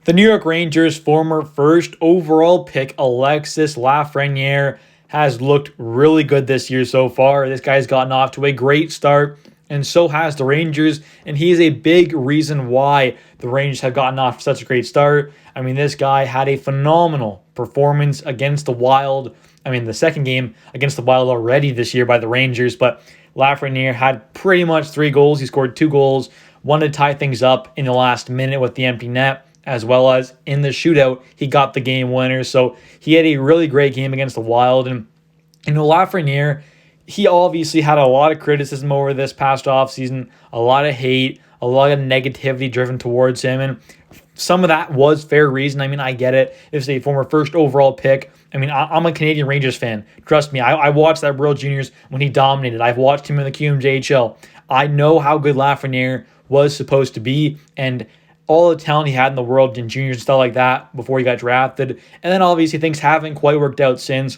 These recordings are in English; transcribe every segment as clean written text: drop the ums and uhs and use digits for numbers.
The New York Rangers' former first overall pick, Alexis Lafreniere, has looked really good this year so far. This guy's gotten off to a great start, and so has the Rangers, and he is a big reason why the Rangers have gotten off to such a great start. I mean, this guy had a phenomenal performance against the Wild. I mean, the second game against the Wild already this year by the Rangers, but Lafreniere had pretty much 3 goals. He scored 2 goals, one to tie things up in the last minute with the empty net, as well as in the shootout, he got the game winner. So he had a really great game against the Wild. And, Lafreniere, he obviously had a lot of criticism over this past offseason, a lot of hate, a lot of negativity driven towards him. And some of that was fair reason. I mean, I get it. This is a former first overall pick. I mean, I'm a Canadian Rangers fan. Trust me, I watched that World Juniors when he dominated. I've watched him in the QMJHL. I know how good Lafreniere was supposed to be, and all the talent he had in the world in juniors and stuff like that before he got drafted. And then obviously things haven't quite worked out since,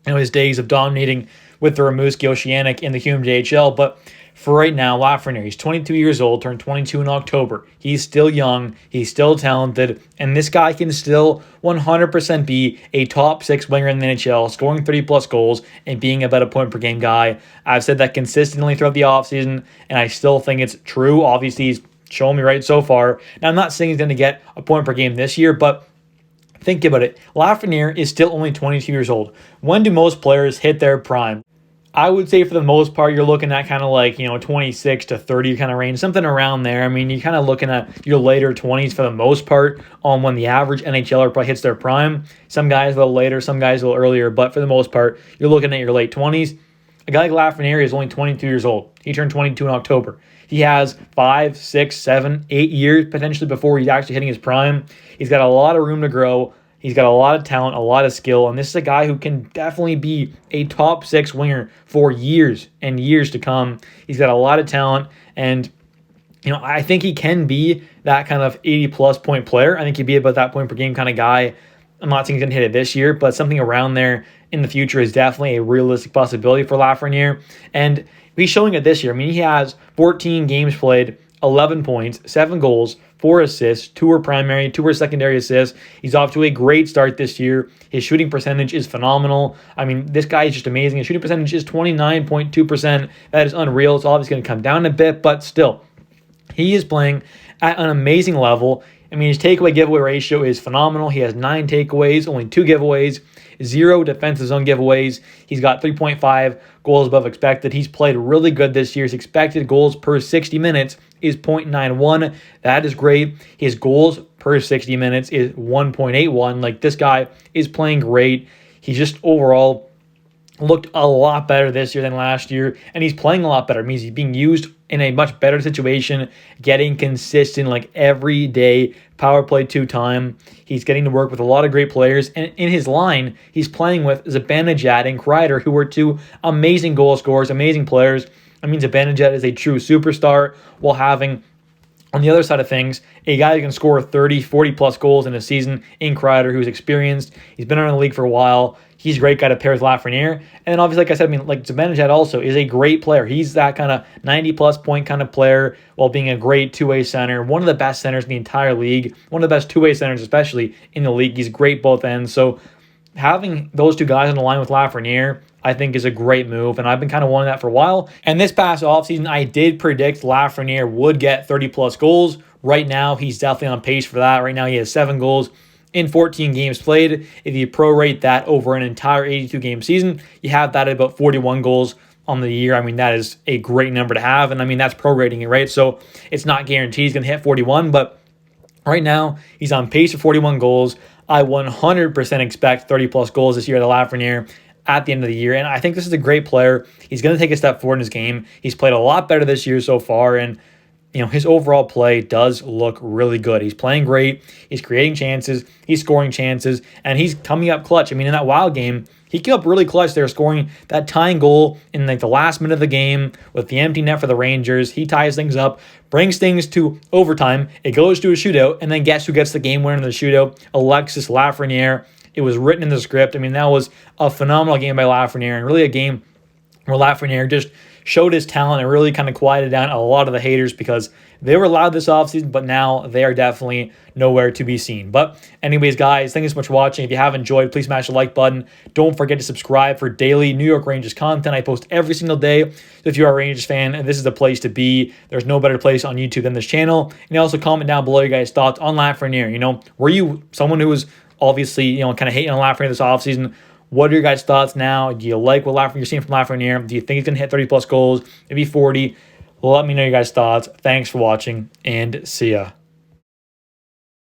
his days of dominating with the Rimouski Oceanic in the QMJHL. But for right now, Lafreniere, he's 22 years old, turned 22 in October. He's still young, he's still talented, and this guy can still 100% be a top 6 winger in the NHL, scoring 30-plus goals and being about a point-per-game guy. I've said that consistently throughout the offseason, and I still think it's true. Obviously, he's shown me right so far. Now, I'm not saying he's going to get a point per game this year, but think about it. Lafreniere is still only 22 years old. When do most players hit their prime? I would say for the most part, you're looking at kind of like, 26 to 30 kind of range, something around there. I mean, you're kind of looking at your later 20s for the most part on when the average NHLer probably hits their prime. Some guys a little later, some guys a little earlier, but for the most part, you're looking at your late 20s. A guy like Lafreniere is only 22 years old. He turned 22 in October. He has 5, 6, 7, 8 years potentially before he's actually hitting his prime. He's got a lot of room to grow. He's got a lot of talent, a lot of skill, and this is a guy who can definitely be a top 6 winger for years and years to come. He's got a lot of talent, and I think he can be that kind of 80-plus point player. I think he'd be about that point per game kind of guy. I'm not saying he's going to hit it this year, but something around there in the future is definitely a realistic possibility for Lafreniere. And he's showing it this year. I mean, he has 14 games played, 11 points, 7 goals, 4 assists, 2 were primary, 2 were secondary assists. He's off to a great start this year. His shooting percentage is phenomenal. I mean, this guy is just amazing. His shooting percentage is 29.2%. That is unreal. It's obviously going to come down a bit, but still, he is playing at an amazing level. I mean, his takeaway giveaway ratio is phenomenal. He has 9 takeaways, only 2 giveaways, 0 defensive zone giveaways. He's got 3.5 goals above expected. He's played really good this year. His expected goals per 60 minutes is 0.91. That is great. His goals per 60 minutes is 1.81. Like, this guy is playing great. He's just overall looked a lot better this year than last year, and he's playing a lot better. It means he's being used in a much better situation, getting consistent, like every day, power play 2 time. He's getting to work with a lot of great players, and in his line, he's playing with Zibanejad and Kreider, who are 2 amazing goal scorers, amazing players. I mean, Zibanejad is a true superstar, while having, on the other side of things, a guy who can score 30, 40-plus goals in a season in Kreider, who's experienced. He's been around the league for a while. He's a great guy to pair with Lafreniere. And then obviously, like I said, Zibanejad also is a great player. He's that kind of 90-plus point kind of player while being a great two-way center. One of the best centers in the entire league. One of the best two-way centers, especially in the league. He's great both ends. So having those 2 guys on the line with Lafreniere, I think, is a great move, and I've been kind of wanting that for a while. And this past offseason, I did predict Lafreniere would get 30-plus goals. Right now, he's definitely on pace for that. Right now, he has 7 goals in 14 games played. If you prorate that over an entire 82-game season, you have that at about 41 goals on the year. I mean, that is a great number to have, and I mean, that's prorating it, right? So it's not guaranteed he's going to hit 41, but right now, he's on pace for 41 goals. I 100% expect 30-plus goals this year at Lafreniere at the end of the year, and I think this is a great player. He's going to take a step forward in his game. He's played a lot better this year so far, and his overall play does look really good. He's playing great. He's creating chances. He's scoring chances, and he's coming up clutch. I mean, in that Wild game, he came up really clutch there, scoring that tying goal in the last minute of the game with the empty net for the Rangers. He ties things up, brings things to overtime. It goes to a shootout, and then guess who gets the game winner in the shootout? Alexis Lafreniere. It was written in the script. I mean, that was a phenomenal game by Lafreniere, and really a game where Lafreniere just showed his talent and really kind of quieted down a lot of the haters, because They were loud this offseason, but now they are definitely nowhere to be seen. But anyways, guys, thank you so much for watching. If you have enjoyed, please smash the like button. Don't forget to subscribe for daily New York Rangers content. I post every single day. So if you are a Rangers fan, this is the place to be. There's no better place on YouTube than this channel. And also comment down below your guys' thoughts on Lafreniere. You know, were you someone who was obviously, you know, kind of hating on Lafreniere this offseason? What are your guys' thoughts now? Do you like what you're seeing from Lafreniere? Do you think he's going to hit 30-plus goals, maybe 40? Let me know your guys' thoughts. Thanks for watching, and see ya.